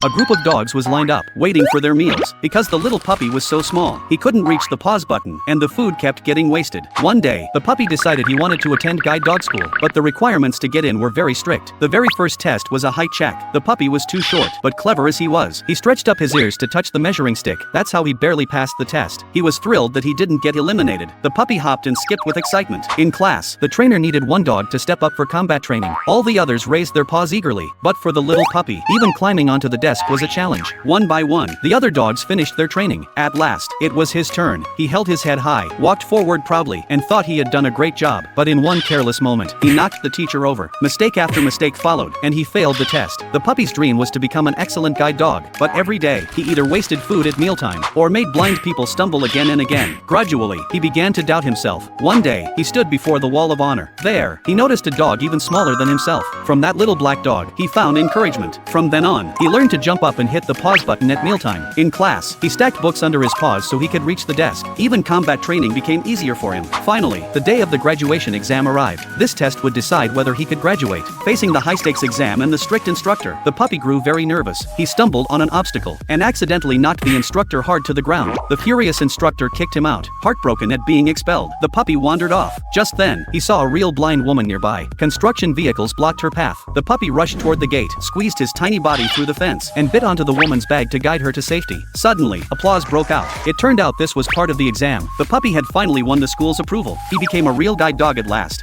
A group of dogs was lined up, waiting for their meals. Because the little puppy was so small, he couldn't reach the pause button, and the food kept getting wasted. One day, the puppy decided he wanted to attend guide dog school, but the requirements to get in were very strict. The very first test was a height check. The puppy was too short, but clever as he was, he stretched up his ears to touch the measuring stick. That's how he barely passed the test. He was thrilled that he didn't get eliminated. The puppy hopped and skipped with excitement. In class, the trainer needed one dog to step up for combat training. All the others raised their paws eagerly, but for the little puppy, even climbing onto the desk was a challenge. One by one, the other dogs finished their training. At last, it was his turn. He held his head high, walked forward proudly, and thought he had done a great job. But in one careless moment, he knocked the teacher over. Mistake after mistake followed, and he failed the test. The puppy's dream was to become an excellent guide dog, but every day, he either wasted food at mealtime, or made blind people stumble again and again. Gradually, he began to doubt himself. One day, he stood before the wall of honor. There, he noticed a dog even smaller than himself. From that little black dog, he found encouragement. From then on, he learned to jump up and hit the pause button at mealtime. In class, he stacked books under his paws so he could reach the desk. Even combat training became easier for him. Finally, the day of the graduation exam arrived. This test would decide whether he could graduate. Facing the high-stakes exam and the strict instructor, the puppy grew very nervous. He stumbled on an obstacle and accidentally knocked the instructor hard to the ground. The furious instructor kicked him out, heartbroken at being expelled. The puppy wandered off. Just then, he saw a real blind woman nearby. Construction vehicles blocked her path. The puppy rushed toward the gate, squeezed his tiny body through the fence, and bit onto the woman's bag to guide her to safety. Suddenly, applause broke out. It turned out this was part of the exam. The puppy had finally won the school's approval. He became a real guide dog at last.